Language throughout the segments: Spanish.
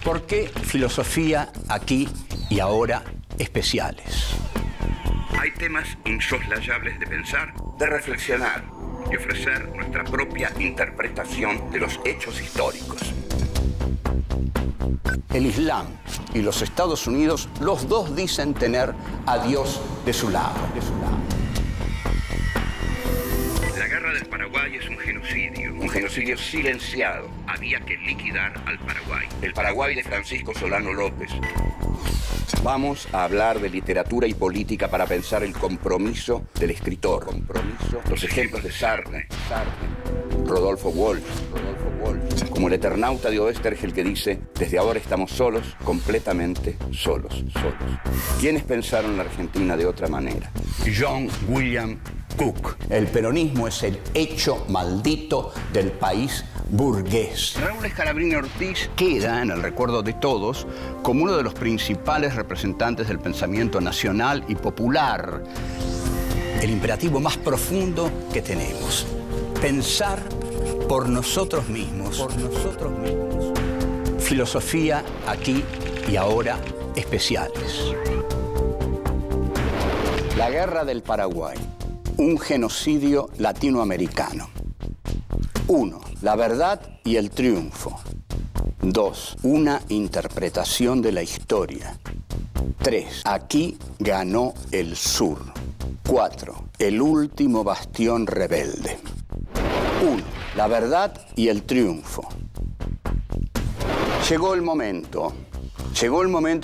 ¿Por qué filosofía aquí y ahora especiales? Hay temas insoslayables de pensar, de reflexionar y ofrecer nuestra propia interpretación de los hechos históricos. El Islam y los Estados Unidos, los dos dicen tener a Dios de su lado. La guerra del Paraguay es un genocidio silenciado. Había que liquidar al Paraguay. El Paraguay de Francisco Solano López. Vamos a hablar de literatura y política para pensar el compromiso del escritor. Los ejemplos de Sartre, Rodolfo Walsh, como el Eternauta de Oestergel que dice: desde ahora estamos solos, completamente solos. ¿Quiénes pensaron la Argentina de otra manera? John William Cook. El peronismo es el hecho maldito del país burgués. Raúl Scalabrini Ortiz queda en el recuerdo de todos como uno de los principales representantes del pensamiento nacional y popular. El imperativo más profundo que tenemos: pensar por nosotros mismos. Filosofía aquí y ahora especiales. La guerra del Paraguay, un genocidio latinoamericano. 1. La verdad y el triunfo. 2. Una interpretación de la historia. 3. Aquí ganó el sur. 4. El último bastión rebelde. 1. La verdad y el triunfo. Llegó el momento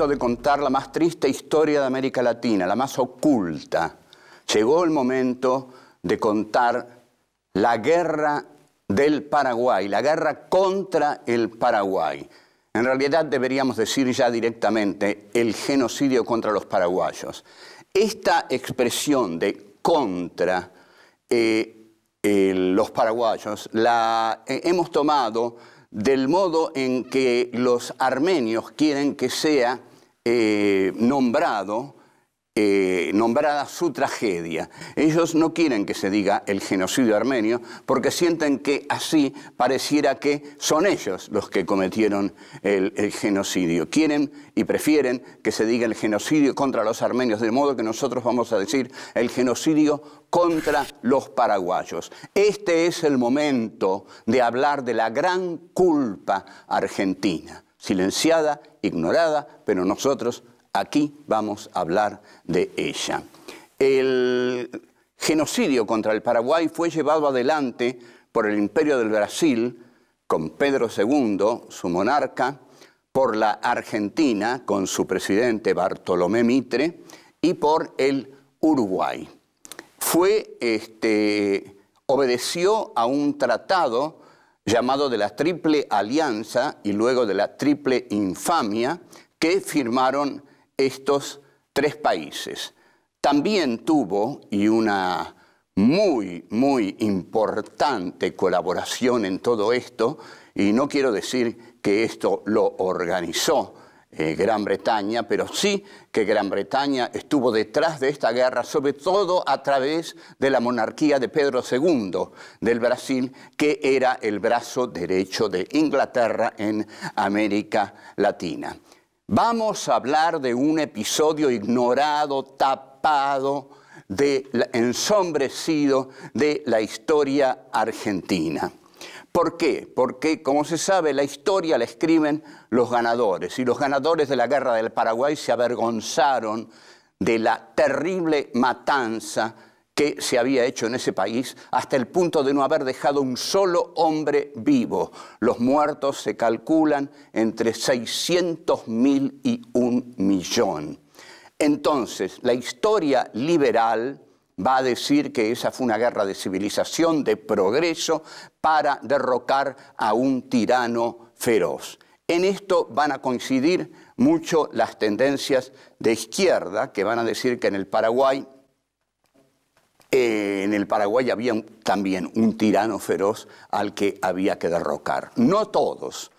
de contar la más triste historia de América Latina, la más oculta. Llegó el momento de contar la guerra del Paraguay, la guerra contra el Paraguay. En realidad deberíamos decir ya directamente el genocidio contra los paraguayos. Esta expresión de contra los paraguayos la hemos tomado del modo en que los armenios quieren que sea nombrada su tragedia. Ellos no quieren que se diga el genocidio armenio porque sienten que así pareciera que son ellos los que cometieron el genocidio. Quieren y prefieren que se diga el genocidio contra los armenios, de modo que nosotros vamos a decir el genocidio contra los paraguayos. Este es el momento de hablar de la gran culpa argentina, silenciada, ignorada, pero nosotros aquí vamos a hablar de ella. El genocidio contra el Paraguay fue llevado adelante por el Imperio del Brasil, con Pedro II, su monarca, por la Argentina, con su presidente Bartolomé Mitre, y por el Uruguay. Obedeció a un tratado llamado de la Triple Alianza y luego de la Triple Infamia que firmaron estos tres países. También tuvo, y una muy importante colaboración en todo esto, y no quiero decir que esto lo organizó Gran Bretaña, pero sí que Gran Bretaña estuvo detrás de esta guerra, sobre todo a través de la monarquía de Pedro II del Brasil, que era el brazo derecho de Inglaterra en América Latina. Vamos a hablar de un episodio ignorado, tapado, ensombrecido de la historia argentina. ¿Por qué? Porque, como se sabe, la historia la escriben los ganadores, y los ganadores de la guerra del Paraguay se avergonzaron de la terrible matanza que se había hecho en ese país, hasta el punto de no haber dejado un solo hombre vivo. Los muertos se calculan entre 600.000 y 1.000.000. Entonces, la historia liberal va a decir que esa fue una guerra de civilización, de progreso, para derrocar a un tirano feroz. En esto van a coincidir mucho las tendencias de izquierda, que van a decir que en el Paraguay había también un tirano feroz al que había que derrocar. No todos.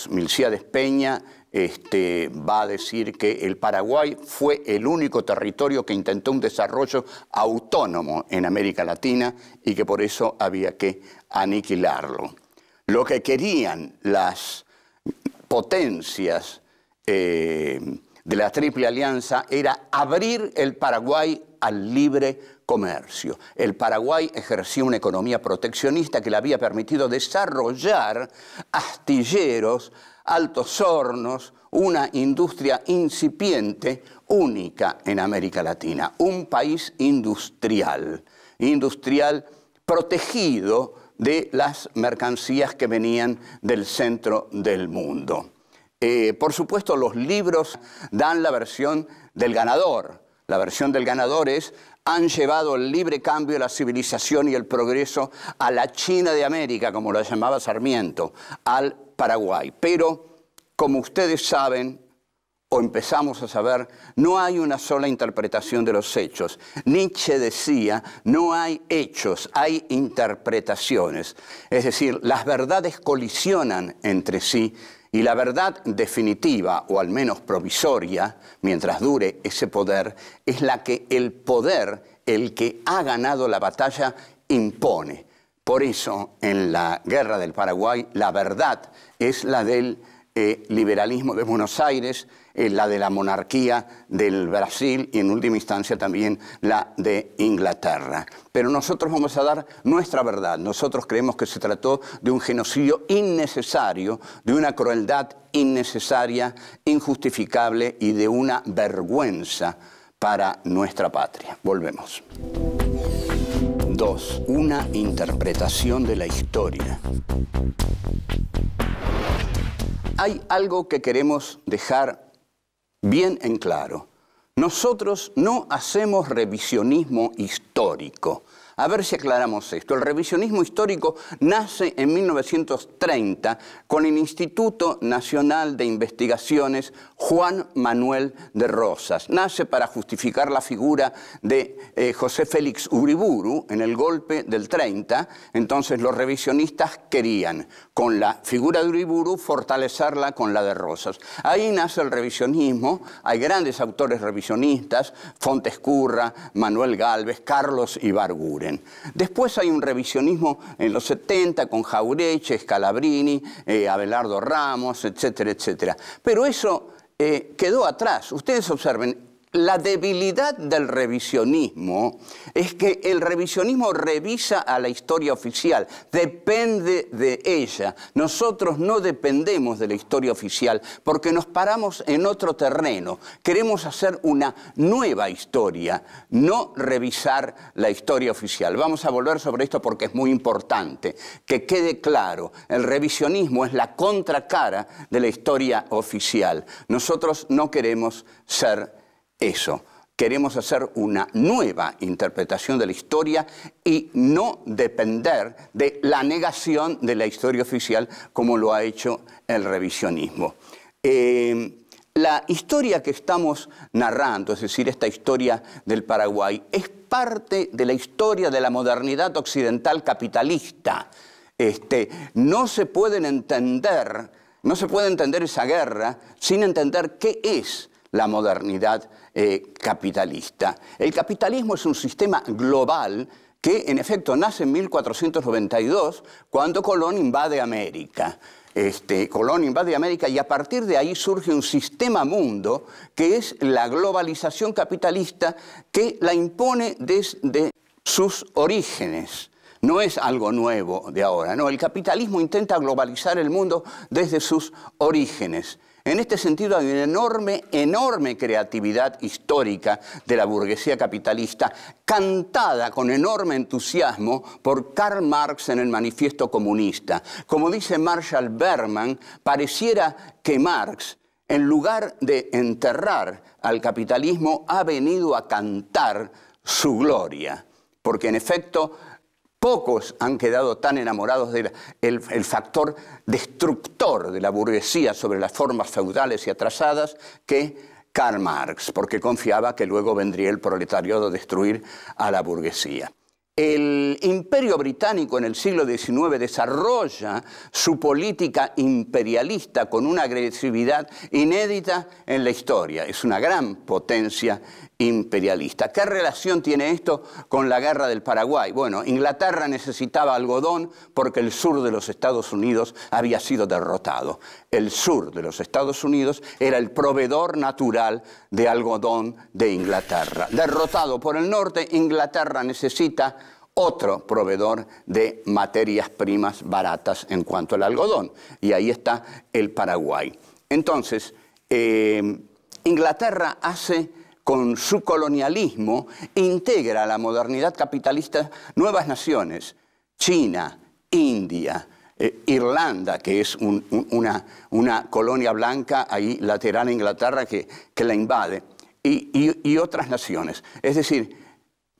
Milcíades Peña va a decir que el Paraguay fue el único territorio que intentó un desarrollo autónomo en América Latina y que por eso había que aniquilarlo. Lo que querían las potencias de la Triple Alianza era abrir el Paraguay al libre comercio. El Paraguay ejercía una economía proteccionista que le había permitido desarrollar astilleros, altos hornos, una industria incipiente única en América Latina. Un país industrial protegido de las mercancías que venían del centro del mundo. Por supuesto, los libros dan la versión del ganador. La versión del ganador es: han llevado el libre cambio, la civilización y el progreso a la China de América, como lo llamaba Sarmiento, al Paraguay. Pero, como ustedes saben, o empezamos a saber, no hay una sola interpretación de los hechos. Nietzsche decía, no hay hechos, hay interpretaciones. Es decir, las verdades colisionan entre sí y la verdad definitiva, o al menos provisoria, mientras dure ese poder, es la que el poder, el que ha ganado la batalla, impone. Por eso, en la Guerra del Paraguay, la verdad es la del liberalismo de Buenos Aires, la de la monarquía del Brasil y en última instancia también la de Inglaterra. Pero nosotros vamos a dar nuestra verdad. Nosotros creemos que se trató de un genocidio innecesario, de una crueldad innecesaria, injustificable y de una vergüenza para nuestra patria. Volvemos. 2. Una interpretación de la historia. Hay algo que queremos dejar bien en claro. Nosotros no hacemos revisionismo histórico. A ver si aclaramos esto. El revisionismo histórico nace en 1930 con el Instituto Nacional de Investigaciones Juan Manuel de Rosas. Nace para justificar la figura de José Félix Uriburu en el golpe del 30. Entonces los revisionistas querían, con la figura de Uriburu, fortalecerla con la de Rosas. Ahí nace el revisionismo. Hay grandes autores revisionistas: Fontescurra, Manuel Gálvez, Carlos Ibarguren. Después hay un revisionismo en los 70 con Jauretche, Scalabrini, Abelardo Ramos, etcétera, etcétera. Pero eso quedó atrás. Ustedes observen, la debilidad del revisionismo es que el revisionismo revisa a la historia oficial, depende de ella. Nosotros no dependemos de la historia oficial porque nos paramos en otro terreno. Queremos hacer una nueva historia, no revisar la historia oficial. Vamos a volver sobre esto porque es muy importante que quede claro. El revisionismo es la contracara de la historia oficial. Nosotros no queremos ser eso. Queremos hacer una nueva interpretación de la historia y no depender de la negación de la historia oficial como lo ha hecho el revisionismo. La historia que estamos narrando, es decir, esta historia del Paraguay, es parte de la historia de la modernidad occidental capitalista. No se puede entender esa guerra sin entender qué es la modernidad capitalista. El capitalismo es un sistema global que, en efecto, nace en 1492, cuando Colón invade América. Colón invade América y a partir de ahí surge un sistema mundo que es la globalización capitalista que la impone desde sus orígenes. No es algo nuevo de ahora, no. El capitalismo intenta globalizar el mundo desde sus orígenes. En este sentido hay una enorme creatividad histórica de la burguesía capitalista, cantada con enorme entusiasmo por Karl Marx en el Manifiesto Comunista. Como dice Marshall Berman, pareciera que Marx, en lugar de enterrar al capitalismo, ha venido a cantar su gloria. Porque en efecto, pocos han quedado tan enamorados del factor destructor de la burguesía sobre las formas feudales y atrasadas que Karl Marx, porque confiaba que luego vendría el proletariado a destruir a la burguesía. El Imperio Británico en el siglo XIX desarrolla su política imperialista con una agresividad inédita en la historia. Es una gran potencia imperialista. ¿Qué relación tiene esto con la guerra del Paraguay? Bueno, Inglaterra necesitaba algodón porque el sur de los Estados Unidos había sido derrotado. El sur de los Estados Unidos era el proveedor natural de algodón de Inglaterra. Derrotado por el norte, Inglaterra necesita otro proveedor de materias primas baratas en cuanto al algodón. Y ahí está el Paraguay. Entonces, Inglaterra hace, con su colonialismo, integra a la modernidad capitalista nuevas naciones, China, India, Irlanda, que es una colonia blanca ahí lateral a Inglaterra que la invade, y otras naciones. Es decir,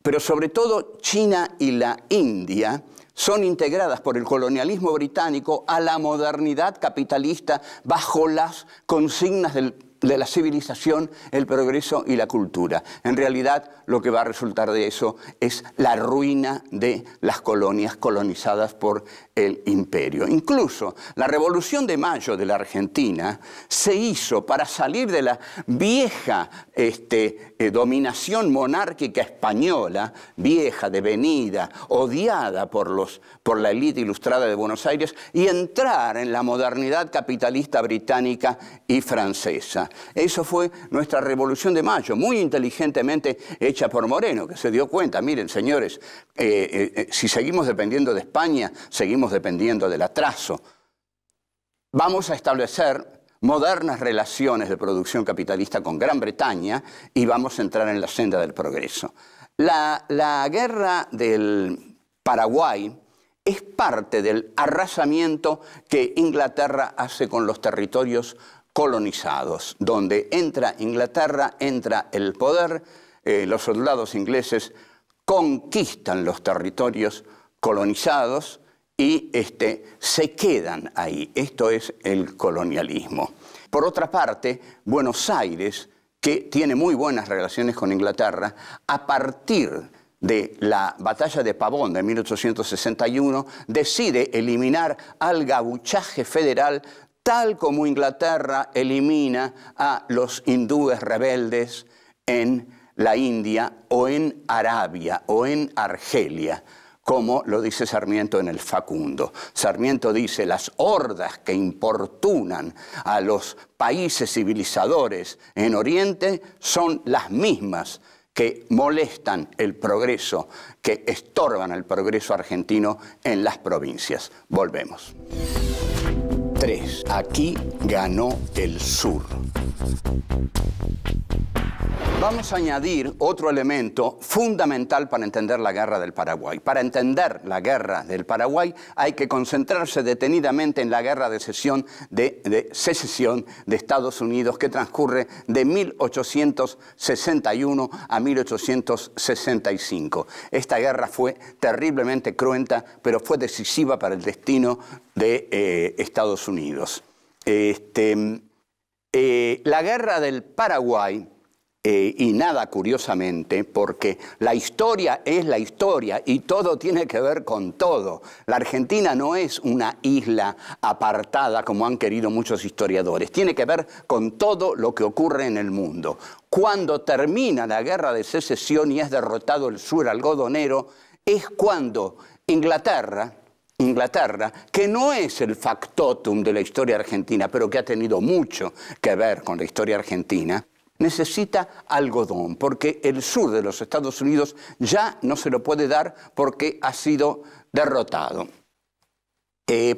pero sobre todo China y la India son integradas por el colonialismo británico a la modernidad capitalista bajo las consignas de la civilización, el progreso y la cultura. En realidad, lo que va a resultar de eso es la ruina de las colonias colonizadas por el imperio. Incluso la Revolución de Mayo de la Argentina se hizo para salir de la vieja dominación monárquica española, vieja, devenida, odiada por la élite ilustrada de Buenos Aires, y entrar en la modernidad capitalista británica y francesa. Eso fue nuestra Revolución de Mayo, muy inteligentemente hecha por Moreno, que se dio cuenta, miren, señores, si seguimos dependiendo de España, seguimos dependiendo del atraso. Vamos a establecer modernas relaciones de producción capitalista con Gran Bretaña y vamos a entrar en la senda del progreso. La guerra del Paraguay es parte del arrasamiento que Inglaterra hace con los territorios colonizados. Donde entra Inglaterra, entra el poder, los soldados ingleses conquistan los territorios colonizados y se quedan ahí. Esto es el colonialismo. Por otra parte, Buenos Aires, que tiene muy buenas relaciones con Inglaterra, a partir de la batalla de Pavón de 1861, decide eliminar al gauchaje federal tal como Inglaterra elimina a los hindúes rebeldes en la India o en Arabia o en Argelia, como lo dice Sarmiento en el Facundo. Sarmiento dice: las hordas que importunan a los países civilizadores en Oriente son las mismas que molestan el progreso, que estorban el progreso argentino en las provincias. Volvemos. 3. Aquí ganó el sur. Vamos a añadir otro elemento fundamental para entender la guerra del Paraguay. Para entender la guerra del Paraguay hay que concentrarse detenidamente en la guerra de secesión de Estados Unidos, que transcurre de 1861 a 1865. Esta guerra fue terriblemente cruenta, pero fue decisiva para el destino de Estados Unidos. La guerra del Paraguay, y nada curiosamente, porque la historia es la historia y todo tiene que ver con todo. La Argentina no es una isla apartada como han querido muchos historiadores, tiene que ver con todo lo que ocurre en el mundo. Cuando termina la guerra de secesión y es derrotado el sur algodonero, es cuando Inglaterra, que no es el factotum de la historia argentina, pero que ha tenido mucho que ver con la historia argentina, necesita algodón, porque el sur de los Estados Unidos ya no se lo puede dar porque ha sido derrotado.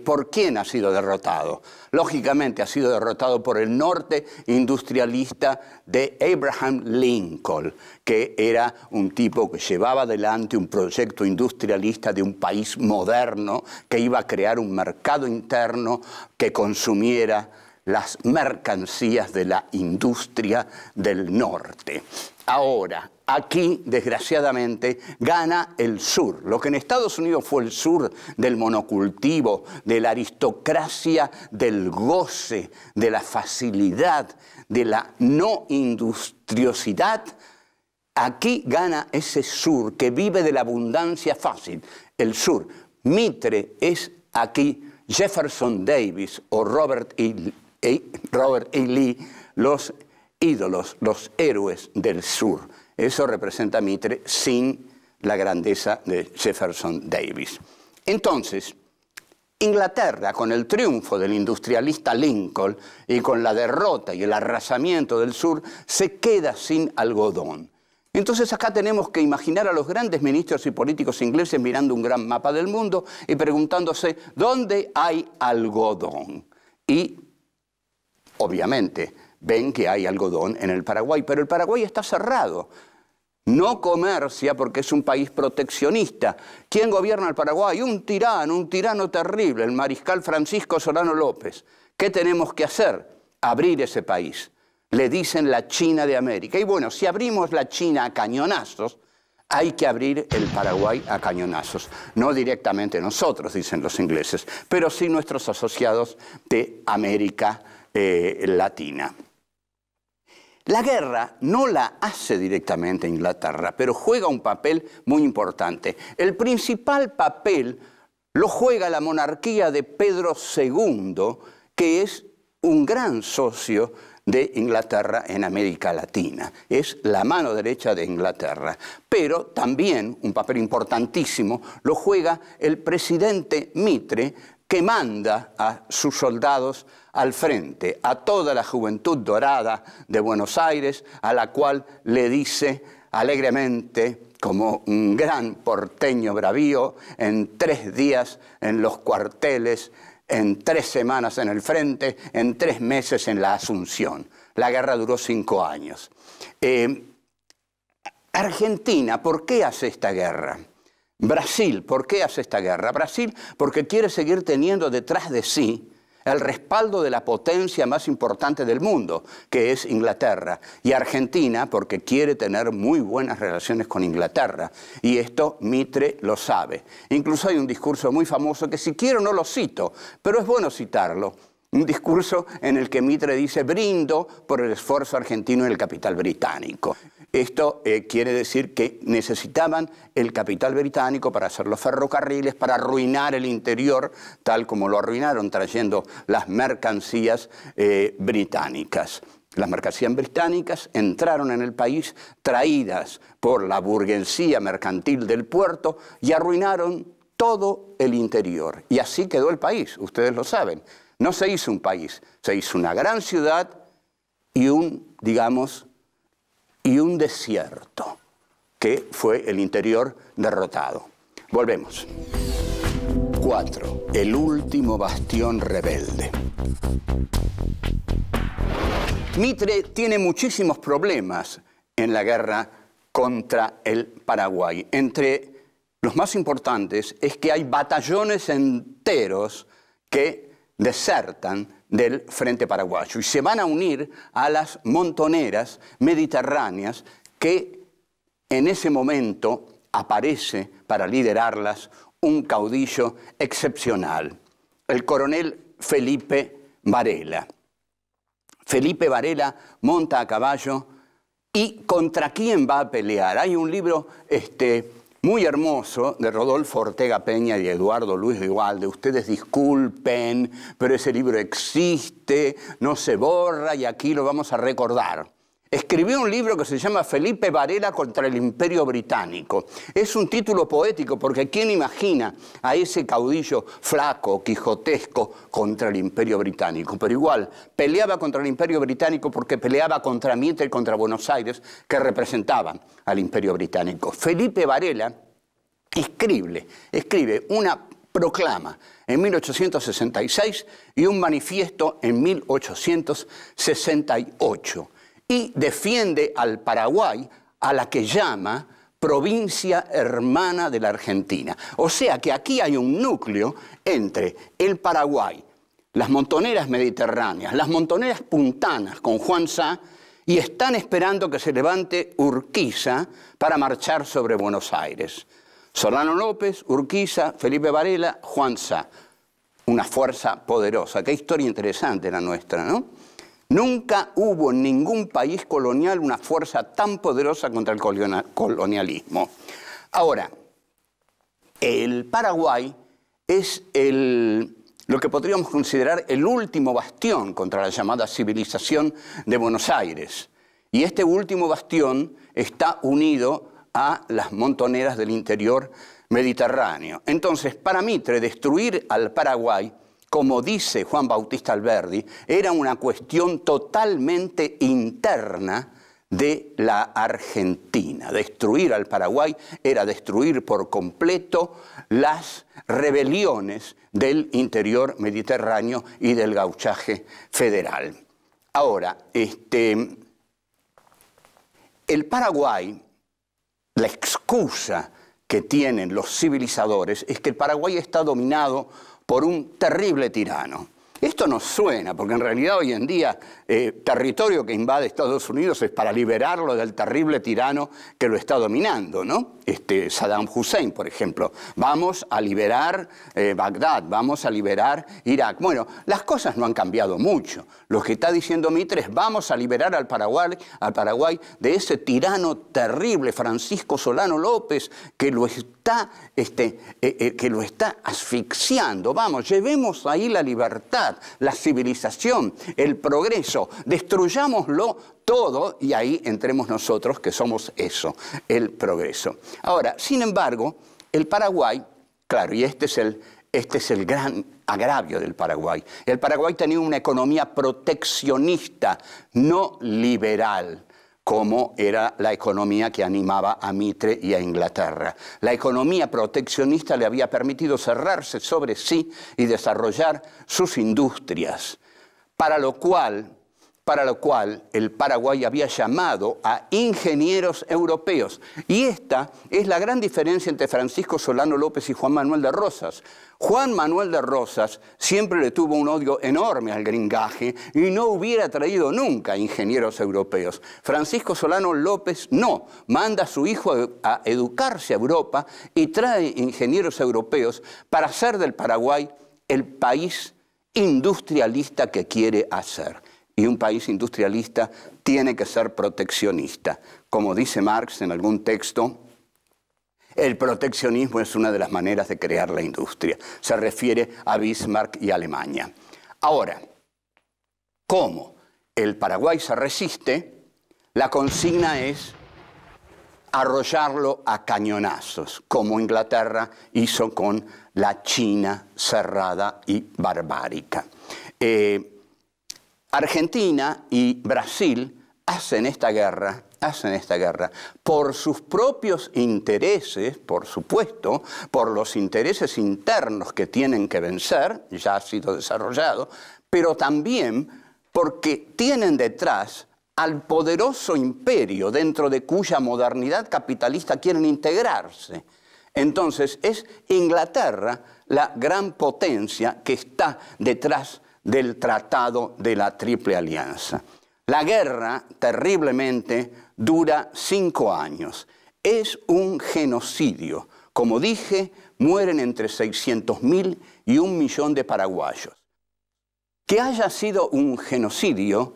¿Por quién ha sido derrotado? Lógicamente ha sido derrotado por el norte industrialista de Abraham Lincoln, que era un tipo que llevaba adelante un proyecto industrialista de un país moderno que iba a crear un mercado interno que consumiera las mercancías de la industria del norte. Ahora, aquí, desgraciadamente, gana el sur. Lo que en Estados Unidos fue el sur del monocultivo, de la aristocracia, del goce, de la facilidad, de la no industriosidad, aquí gana ese sur que vive de la abundancia fácil. El sur. Mitre es aquí Jefferson Davis o Robert E. Lee, los ídolos, los héroes del sur. Eso representa Mitre sin la grandeza de Jefferson Davis. Entonces, Inglaterra, con el triunfo del industrialista Lincoln y con la derrota y el arrasamiento del sur, se queda sin algodón. Entonces acá tenemos que imaginar a los grandes ministros y políticos ingleses mirando un gran mapa del mundo y preguntándose ¿dónde hay algodón? Y obviamente ven que hay algodón en el Paraguay, pero el Paraguay está cerrado. No comercia porque es un país proteccionista. ¿Quién gobierna el Paraguay? Un tirano terrible, el mariscal Francisco Solano López. ¿Qué tenemos que hacer? Abrir ese país. Le dicen la China de América. Y bueno, si abrimos la China a cañonazos, hay que abrir el Paraguay a cañonazos. No directamente nosotros, dicen los ingleses, pero sí nuestros asociados de América Latina. La guerra no la hace directamente Inglaterra, pero juega un papel muy importante. El principal papel lo juega la monarquía de Pedro II, que es un gran socio de Inglaterra en América Latina. Es la mano derecha de Inglaterra. Pero también un papel importantísimo lo juega el presidente Mitre, que manda a sus soldados al frente, a toda la juventud dorada de Buenos Aires, a la cual le dice alegremente, como un gran porteño bravío, en 3 días en los cuarteles, en 3 semanas en el frente, en 3 meses en la Asunción. La guerra duró 5 años. Argentina, ¿por qué hace esta guerra? Brasil, ¿por qué hace esta guerra? Brasil porque quiere seguir teniendo detrás de sí el respaldo de la potencia más importante del mundo, que es Inglaterra. Y Argentina porque quiere tener muy buenas relaciones con Inglaterra. Y esto Mitre lo sabe. Incluso hay un discurso muy famoso que si quiero no lo cito, pero es bueno citarlo. Un discurso en el que Mitre dice: brindo por el esfuerzo argentino en el capital británico. Esto quiere decir que necesitaban el capital británico para hacer los ferrocarriles, para arruinar el interior, tal como lo arruinaron trayendo las mercancías británicas. Las mercancías británicas entraron en el país traídas por la burguesía mercantil del puerto y arruinaron todo el interior. Y así quedó el país, ustedes lo saben. No se hizo un país, se hizo una gran ciudad y un desierto, que fue el interior derrotado. Volvemos. 4. El último bastión rebelde. Mitre tiene muchísimos problemas en la guerra contra el Paraguay. Entre los más importantes es que hay batallones enteros que desertan del frente paraguayo y se van a unir a las montoneras mediterráneas que en ese momento aparece para liderarlas un caudillo excepcional, el coronel Felipe Varela. Felipe Varela monta a caballo y ¿contra quién va a pelear? Hay un libro muy hermoso de Rodolfo Ortega Peña y Eduardo Luis Vivalde. Ustedes disculpen, pero ese libro existe, no se borra y aquí lo vamos a recordar. Escribió un libro que se llama Felipe Varela contra el Imperio Británico. Es un título poético porque ¿quién imagina a ese caudillo flaco, quijotesco contra el Imperio Británico? Pero igual, peleaba contra el Imperio Británico porque peleaba contra Mitre y contra Buenos Aires, que representaban al Imperio Británico. Felipe Varela escribe una proclama en 1866 y un manifiesto en 1868. Y defiende al Paraguay, a la que llama provincia hermana de la Argentina. O sea que aquí hay un núcleo entre el Paraguay, las montoneras mediterráneas, las montoneras puntanas con Juan Sá, y están esperando que se levante Urquiza para marchar sobre Buenos Aires. Solano López, Urquiza, Felipe Varela, Juan Sá. Una fuerza poderosa. Qué historia interesante la nuestra, ¿no? Nunca hubo en ningún país colonial una fuerza tan poderosa contra el colonialismo. Ahora, el Paraguay es lo que podríamos considerar el último bastión contra la llamada civilización de Buenos Aires. Y este último bastión está unido a las montoneras del interior mediterráneo. Entonces, para Mitre, destruir al Paraguay, como dice Juan Bautista Alberdi, era una cuestión totalmente interna de la Argentina. Destruir al Paraguay era destruir por completo las rebeliones del interior mediterráneo y del gauchaje federal. Ahora, el Paraguay, la excusa que tienen los civilizadores es que el Paraguay está dominado por un terrible tirano. Esto nos suena, porque en realidad hoy en día territorio que invade Estados Unidos es para liberarlo del terrible tirano que lo está dominando, ¿no? Saddam Hussein, por ejemplo. Vamos a liberar Bagdad, vamos a liberar Irak. Bueno, las cosas no han cambiado mucho. Lo que está diciendo Mitre es vamos a liberar al Paraguay de ese tirano terrible, Francisco Solano López, que lo está asfixiando. Vamos, llevemos ahí la libertad, la civilización, el progreso, destruyámoslo todo y ahí entremos nosotros que somos eso, el progreso. Ahora, sin embargo, el Paraguay, claro, y este es el gran agravio del Paraguay. El Paraguay tenía una economía proteccionista, no liberal, como era la economía que animaba a Mitre y a Inglaterra. La economía proteccionista le había permitido cerrarse sobre sí y desarrollar sus industrias, para lo cual el Paraguay había llamado a ingenieros europeos. Y esta es la gran diferencia entre Francisco Solano López y Juan Manuel de Rosas. Juan Manuel de Rosas siempre le tuvo un odio enorme al gringaje y no hubiera traído nunca ingenieros europeos. Francisco Solano López no, manda a su hijo a educarse a Europa y trae ingenieros europeos para hacer del Paraguay el país industrialista que quiere hacer. Y un país industrialista tiene que ser proteccionista. Como dice Marx en algún texto, el proteccionismo es una de las maneras de crear la industria. Se refiere a Bismarck y Alemania. Ahora, ¿cómo el Paraguay se resiste? La consigna es arrollarlo a cañonazos, como Inglaterra hizo con la China cerrada y barbárica. Argentina y Brasil hacen esta guerra por sus propios intereses, por supuesto, por los intereses internos que tienen que vencer, ya ha sido desarrollado, pero también porque tienen detrás al poderoso imperio dentro de cuya modernidad capitalista quieren integrarse. Entonces es Inglaterra la gran potencia que está detrás del Tratado de la Triple Alianza. La guerra, terriblemente, dura 5 años. Es un genocidio. Como dije, mueren entre 600.000 y 1 millón de paraguayos. Que haya sido un genocidio,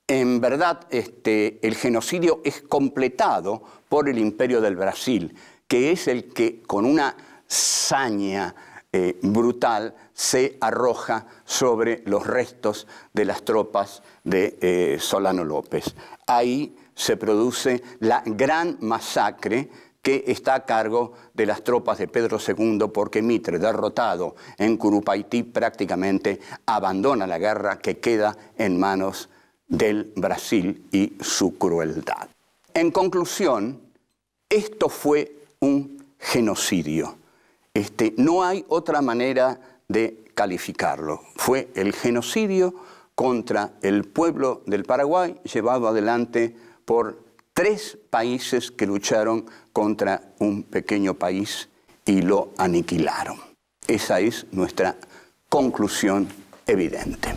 en verdad el genocidio es completado por el Imperio del Brasil, que es el que con una saña brutal se arroja sobre los restos de las tropas de Solano López. Ahí se produce la gran masacre que está a cargo de las tropas de Pedro II, porque Mitre, derrotado en Curupaití, prácticamente abandona la guerra que queda en manos del Brasil y su crueldad. En conclusión, esto fue un genocidio. No hay otra manera de calificarlo. Fue el genocidio contra el pueblo del Paraguay, llevado adelante por 3 países que lucharon contra un pequeño país y lo aniquilaron. Esa es nuestra conclusión evidente.